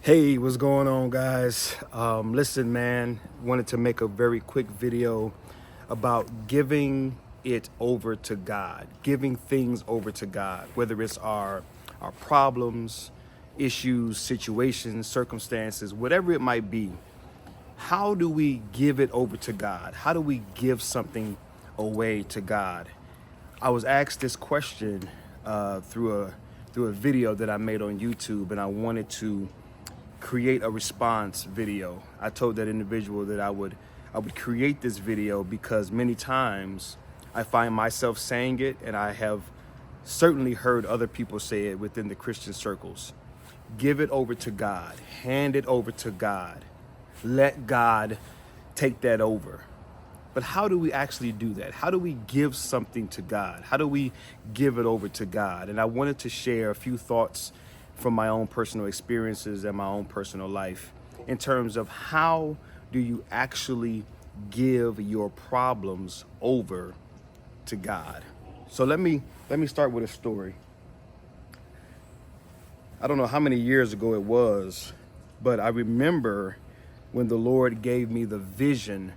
Hey, what's going on, guys? Listen, man, wanted to make a very quick video about giving it over to God, giving things over to God, whether it's our problems, issues, situations, circumstances, whatever it might be. How do we give it over to God? How do we give something away to God? I was asked this question through a video that I made on YouTube, and I wanted to create a response video. I told that individual that I would create this video because many times I find myself saying it, and I have certainly heard other people say it within the Christian circles. Give it over to God. Hand it over to God. Let God take that over. But how do we actually do that? How do we give something to God? How do we give it over to God? And I wanted to share a few thoughts from my own personal experiences and my own personal life in terms of how do you actually give your problems over to God. So let me start with a story. I don't know how many years ago it was, but I remember when the Lord gave me the vision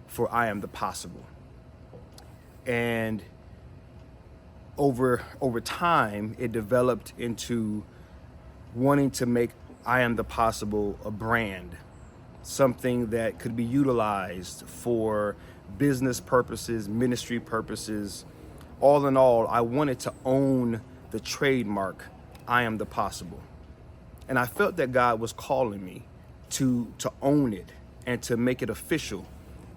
for iAMthepossible. And over time, it developed into wanting to make iAMthepossible a brand, something that could be utilized for business purposes, ministry purposes. All in all, I wanted to own the trademark iAMthepossible. And I felt that God was calling me to own it and to make it official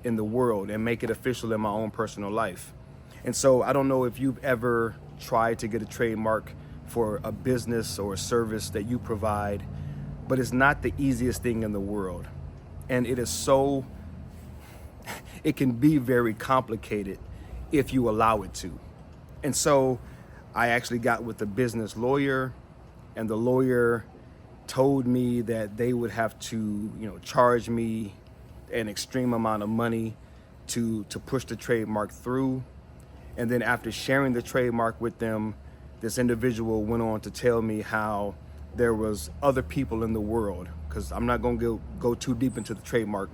in the world and make it official in my own personal life. And so I don't know if you've ever tried to get a trademark for a business or a service that you provide, but it's not the easiest thing in the world. And it can be very complicated if you allow it to. And so I actually got with a business lawyer, and the lawyer told me that they would have to, charge me an extreme amount of money to push the trademark through. And then after sharing the trademark with them, this individual went on to tell me how there was other people in the world, because I'm not going to go too deep into the trademark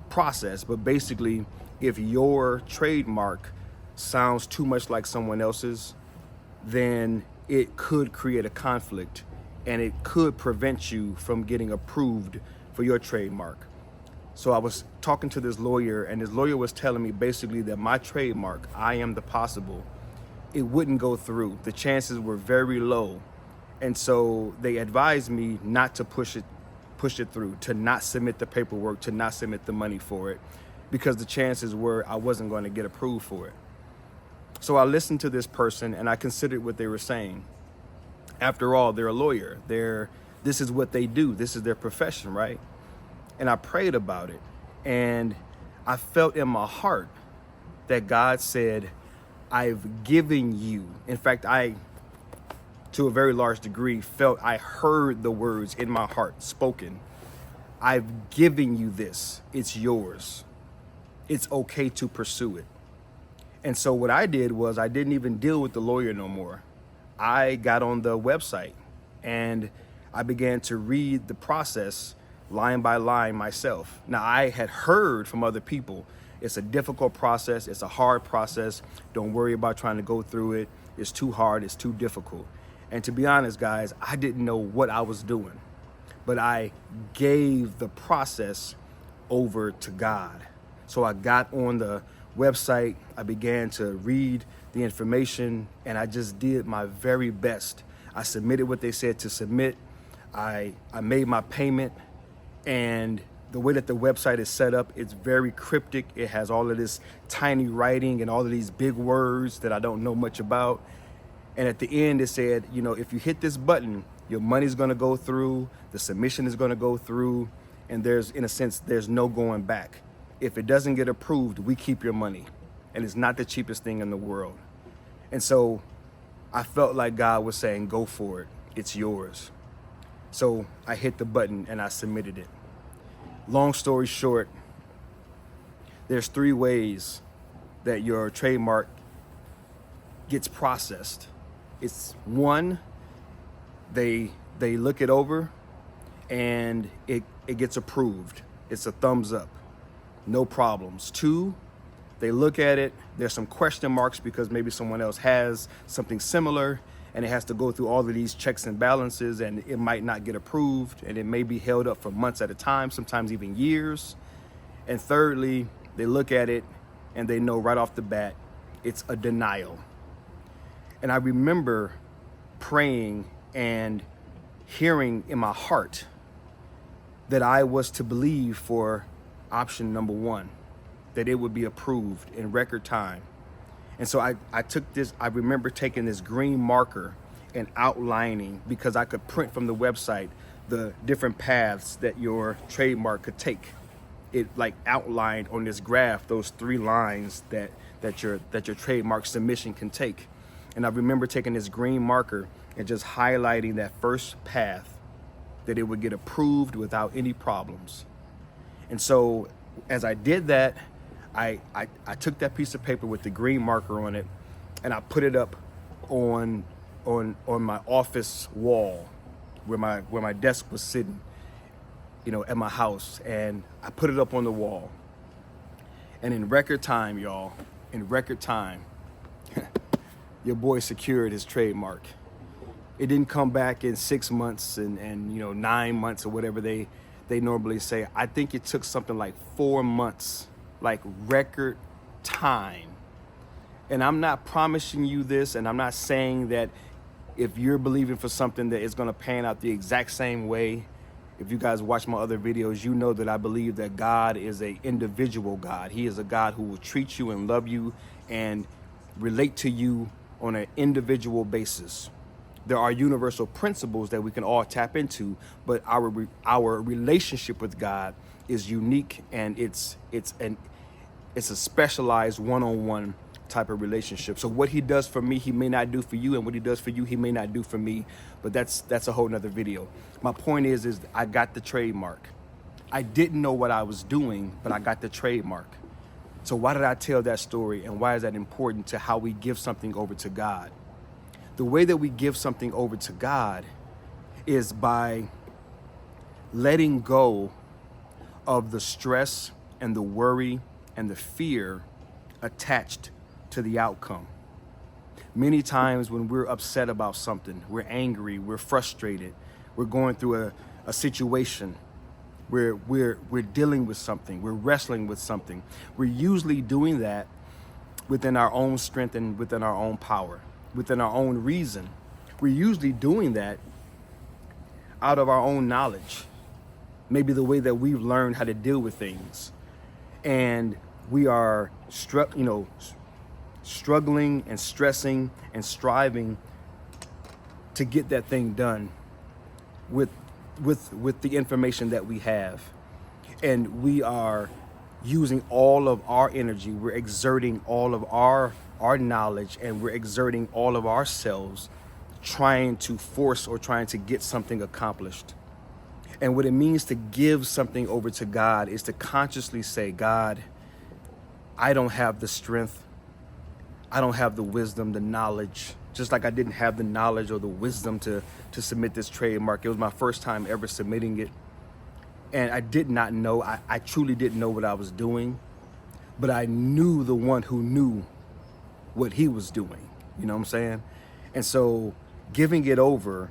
process, but basically, if your trademark sounds too much like someone else's, then it could create a conflict and it could prevent you from getting approved for your trademark. So I was talking to this lawyer, and this lawyer was telling me basically that my trademark, iAMthepossible, it wouldn't go through. The chances were very low. And so they advised me not to push it through, to not submit the paperwork, to not submit the money for it, because the chances were I wasn't going to get approved for it. So I listened to this person and I considered what they were saying. After all, they're a lawyer. This is what they do. This is their profession, right? And I prayed about it, and I felt in my heart that God said, I've given you. In fact, I, to a very large degree, felt I heard the words in my heart spoken. I've given you this. It's yours. It's okay to pursue it. And so what I did was I didn't even deal with the lawyer no more. I got on the website and I began to read the process line by line myself. Now, I had heard from other people, it's a difficult process, it's a hard process, don't worry about trying to go through it, it's too hard, it's too difficult. And to be honest, guys, I didn't know what I was doing, but I gave the process over to God. So I got on the website, I began to read the information, and I just did my very best. I submitted what they said to submit. I made my payment, and the way that the website is set up, it's very cryptic. It has all of this tiny writing and all of these big words that I don't know much about. And at the end, it said, if you hit this button, your money's gonna go through, the submission is gonna go through, and there's no going back. If it doesn't get approved, we keep your money. And it's not the cheapest thing in the world. And so I felt like God was saying, go for it, it's yours. So I hit the button and I submitted it. Long story short, there's 3 ways that your trademark gets processed. It's one, they look it over and it gets approved. It's a thumbs up, no problems. 2, they look at it, there's some question marks because maybe someone else has something similar, and it has to go through all of these checks and balances, and it might not get approved, and it may be held up for months at a time, sometimes even years. And thirdly, they look at it and they know right off the bat it's a denial. And I remember praying and hearing in my heart that I was to believe for option number 1, that it would be approved in record time. And so I took this, I remember taking this green marker and outlining, because I could print from the website the different paths that your trademark could take. It like outlined on this graph those 3 lines that your trademark submission can take. And I remember taking this green marker and just highlighting that first path, that it would get approved without any problems. And so as I did that, I took that piece of paper with the green marker on it, and I put it up on my office wall where my desk was sitting, at my house. And I put it up on the wall. And in record time, y'all, your boy secured his trademark. It didn't come back in 6 months and 9 months or whatever they normally say. I think it took something like 4 months, like record time. And I'm not promising you this, and I'm not saying that if you're believing for something that it's gonna pan out the exact same way. If you guys watch my other videos, you know that I believe that God is an individual God. He is a God who will treat you and love you and relate to you on an individual basis. There are universal principles that we can all tap into, but our relationship with God is unique, and it's a specialized one-on-one type of relationship. So what he does for me, he may not do for you, and what he does for you, he may not do for me. But that's a whole nother video. My point is I got the trademark. I didn't know what I was doing, but I got the trademark. So why did I tell that story, and why is that important to how we give something over to God? The way that we give something over to God is by letting go of the stress and the worry and the fear attached to the outcome. Many times when we're upset about something, we're angry, we're frustrated, we're going through a situation, we're dealing with something, we're wrestling with something. We're usually doing that within our own strength and within our own power, within our own reason. We're usually doing that out of our own knowledge, maybe the way that we've learned how to deal with things. And we are struggling and stressing and striving to get that thing done with the information that we have. And we are using all of our energy, we're exerting all of our knowledge, and we're exerting all of ourselves trying to force or trying to get something accomplished. And what it means to give something over to God is to consciously say, God, I don't have the strength, I don't have the wisdom, the knowledge, just like I didn't have the knowledge or the wisdom to submit this trademark. It was my first time ever submitting it. And I did not know, I truly didn't know what I was doing, but I knew the one who knew what he was doing. You know what I'm saying? And so giving it over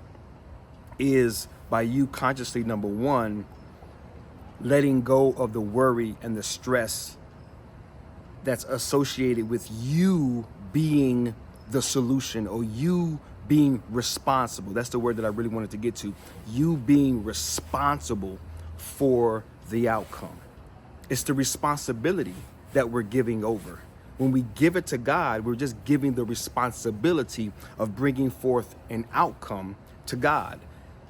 is by you consciously, number one, letting go of the worry and the stress that's associated with you being the solution, or you being responsible. That's the word that I really wanted to get to. You being responsible for the outcome. It's the responsibility that we're giving over. When we give it to God, we're just giving the responsibility of bringing forth an outcome to God.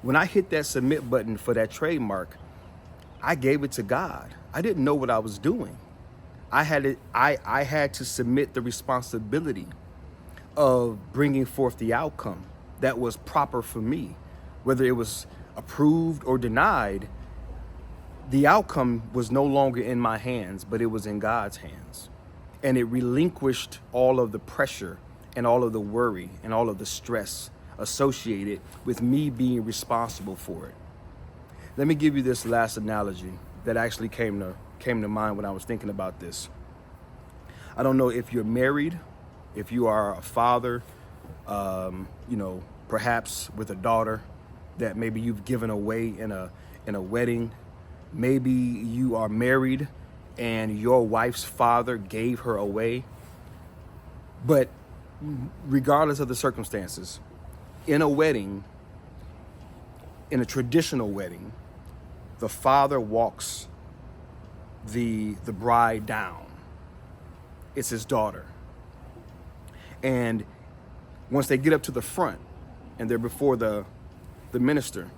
When I hit that submit button for that trademark, I gave it to God. I didn't know what I was doing. I had to submit the responsibility of bringing forth the outcome that was proper for me. Whether it was approved or denied, the outcome was no longer in my hands, but it was in God's hands. And it relinquished all of the pressure and all of the worry and all of the stress associated with me being responsible for it. Let me give you this last analogy that actually came to mind when I was thinking about this. I don't know if you're married, if you are a father, perhaps with a daughter that maybe you've given away in a wedding. Maybe you are married and your wife's father gave her away. But regardless of the circumstances, in a wedding, in a traditional wedding, the father walks the bride down. It's his daughter. And once they get up to the front and they're before the minister,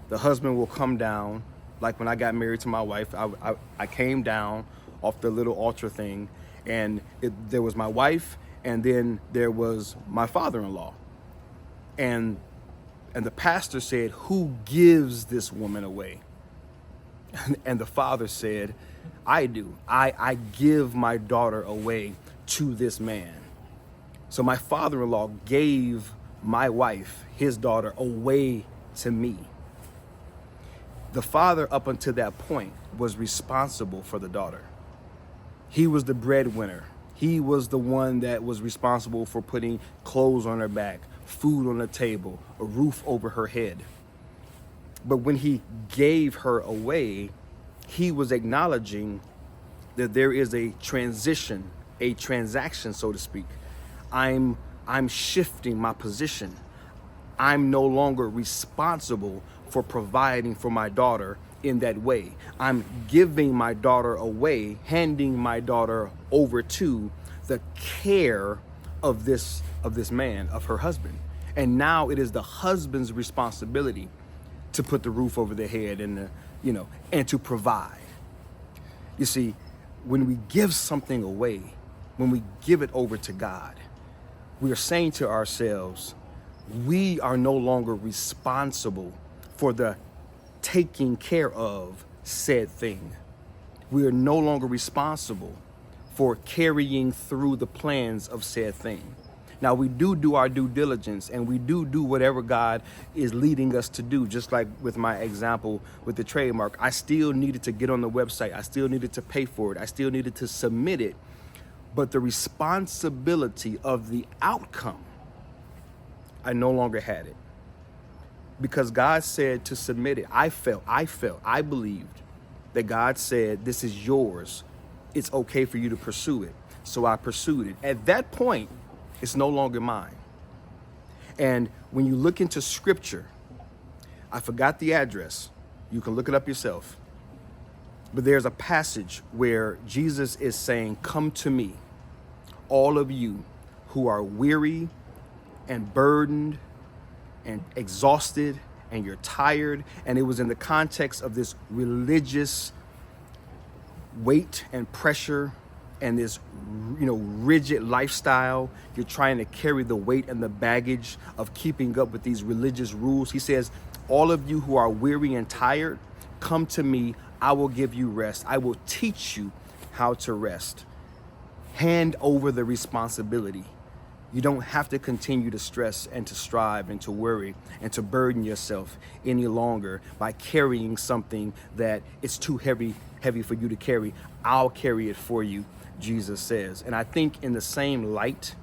the husband will come down. Like when I got married to my wife, I came down off the little altar thing, and there was my wife, and then there was my father-in-law. And the pastor said, "Who gives this woman away?" And the father said, "I do. I give my daughter away to this man." So my father-in-law gave my wife, his daughter, away to me. The father, up until that point, was responsible for the daughter. He was the breadwinner. He was the one that was responsible for putting clothes on her back, food on the table, a roof over her head. But when he gave her away, he was acknowledging that there is a transition, a transaction, so to speak. I'm shifting my position. I'm no longer responsible for providing for my daughter in that way. I'm giving my daughter away, handing my daughter over to the care of this man, of her husband. And now it is the husband's responsibility to put the roof over their head and and to provide. You see, when we give something away, when we give it over to God, we are saying to ourselves, we are no longer responsible for the taking care of said thing. We are no longer responsible for carrying through the plans of said thing. Now, we do our due diligence, and we do whatever God is leading us to do. Just like with my example with the trademark, I still needed to get on the website. I still needed to pay for it. I still needed to submit it. But the responsibility of the outcome, I no longer had it. Because God said to submit it. I believed that God said, this is yours. It's okay for you to pursue it. So I pursued it. At that point, it's no longer mine. And when you look into scripture, I forgot the address. You can look it up yourself. But there's a passage where Jesus is saying, "Come to me, all of you who are weary and burdened and exhausted and you're tired." And it was in the context of this religious weight and pressure and this, rigid lifestyle. You're trying to carry the weight and the baggage of keeping up with these religious rules. He says, "All of you who are weary and tired, come to me. I will give you rest. I will teach you how to rest." Hand over the responsibility. You don't have to continue to stress and to strive and to worry and to burden yourself any longer by carrying something that it's too heavy for you to carry. I'll carry it for you, Jesus says. And I think in the same light,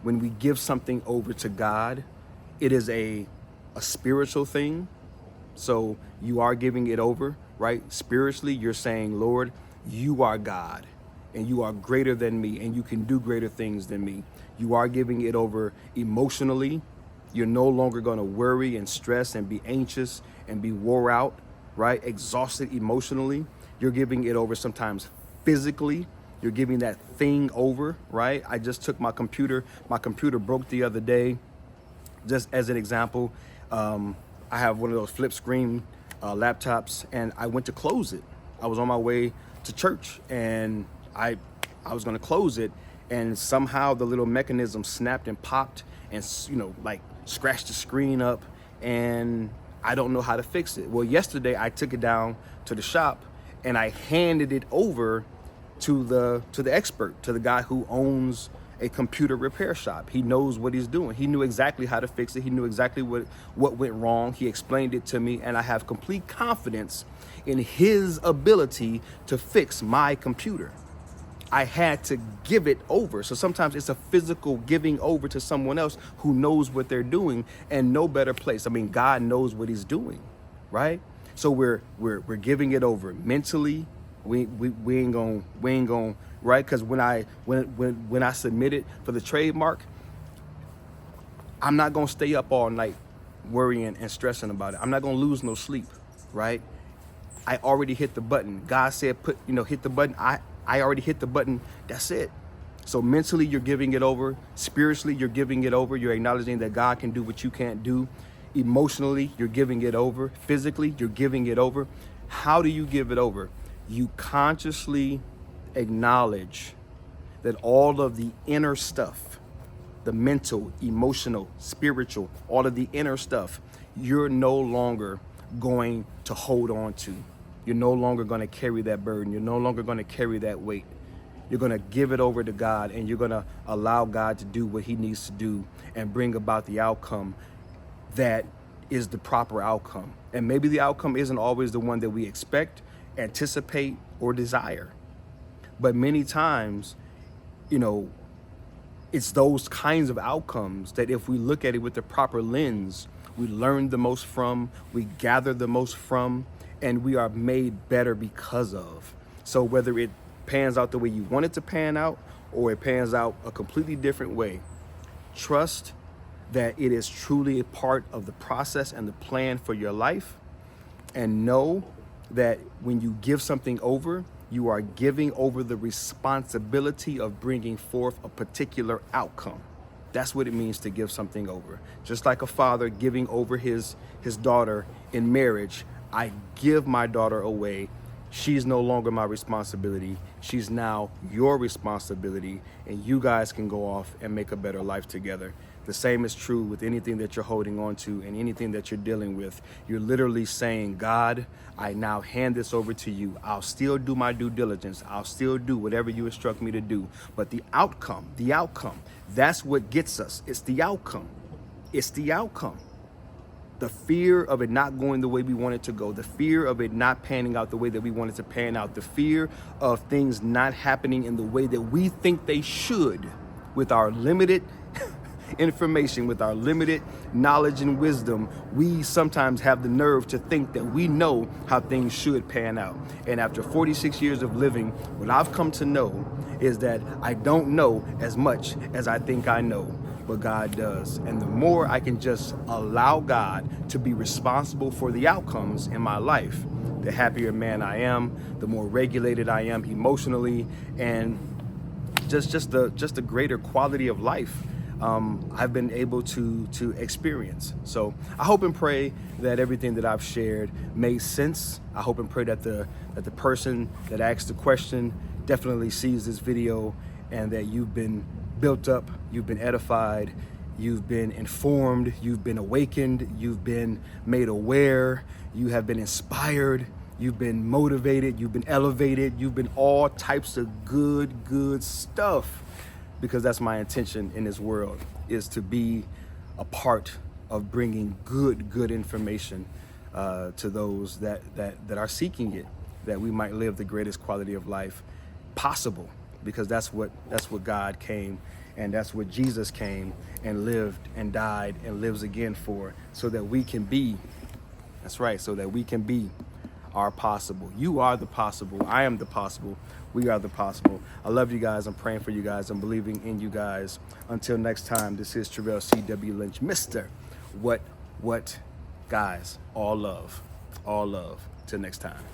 when we give something over to God, it is a spiritual thing. So you are giving it over, right? Spiritually, you're saying, "Lord, you are God and you are greater than me and you can do greater things than me." You are giving it over emotionally. You're no longer going to worry and stress and be anxious and be wore out, right? Exhausted emotionally. You're giving it over sometimes physically. You're giving that thing over, right? I just took my computer. My computer broke the other day. Just as an example, I have one of those flip screen laptops, and I went to close it. I was on my way to church, and I was going to close it, and somehow the little mechanism snapped and popped and, scratched the screen up, and I don't know how to fix it. Well, yesterday I took it down to the shop and I handed it over to the expert, to the guy who owns a computer repair shop. He knows what he's doing. He knew exactly how to fix it. He knew exactly what went wrong. He explained it to me, and I have complete confidence in his ability to fix my computer. I had to give it over. So sometimes it's a physical giving over to someone else who knows what they're doing, and no better place. I mean, God knows what he's doing, right? So we're giving it over mentally. We ain't gonna, right? Because when I submitted for the trademark, I'm not gonna stay up all night worrying and stressing about it. I'm not gonna lose no sleep, right? I already hit the button. God said, hit the button. I already hit the button. That's it. So mentally, you're giving it over. Spiritually, you're giving it over. You're acknowledging that God can do what you can't do. Emotionally, you're giving it over. Physically, you're giving it over. How do you give it over? You consciously acknowledge that all of the inner stuff, the mental, emotional, spiritual, all of the inner stuff, you're no longer going to hold on to. You're no longer going to carry that burden. You're no longer going to carry that weight. You're going to give it over to God, and you're going to allow God to do what he needs to do and bring about the outcome that is the proper outcome. And maybe the outcome isn't always the one that we expect, anticipate, or desire. But many times, it's those kinds of outcomes that if we look at it with the proper lens, we learn the most from, we gather the most from, and we are made better because of. So whether it pans out the way you want it to pan out, or it pans out a completely different way, trust that it is truly a part of the process and the plan for your life. And know that when you give something over, you are giving over the responsibility of bringing forth a particular outcome. That's what it means to give something over. Just like a father giving over his daughter in marriage, I give my daughter away. She's no longer my responsibility. She's now your responsibility, and you guys can go off and make a better life together. The same is true with anything that you're holding on to and anything that you're dealing with. You're literally saying, God, I now hand this over to you. I'll still do my due diligence. I'll still do whatever you instruct me to do. But the outcome, that's what gets us. It's the outcome. It's the outcome. The fear of it not going the way we want it to go, the fear of it not panning out the way that we want it to pan out, the fear of things not happening in the way that we think they should with our limited information, with our limited knowledge and wisdom. We sometimes have the nerve to think that we know how things should pan out. And after 46 years of living, what I've come to know is that I don't know as much as I think I know. But God does. And the more I can just allow God to be responsible for the outcomes in my life, the happier man I am, the more regulated I am emotionally, and just the greater quality of life I've been able to experience. So I hope and pray that everything that I've shared made sense. I hope and pray that the person that asked the question definitely sees this video, and that you've been built up, you've been edified, you've been informed, you've been awakened, you've been made aware, you have been inspired, you've been motivated, you've been elevated, you've been all types of good stuff, because that's my intention in this world, is to be a part of bringing good information to those that are seeking it, that we might live the greatest quality of life possible. Because that's what God came, and that's what Jesus came and lived and died and lives again for, so that we can be, that's right, so that we can be our possible. You are the possible. I am the possible. We are the possible. I love you guys. I'm praying for you guys. I'm believing in you guys. Until next time, this is Terrell C.W. Lynch, Mr. What guys, all love. Till next time.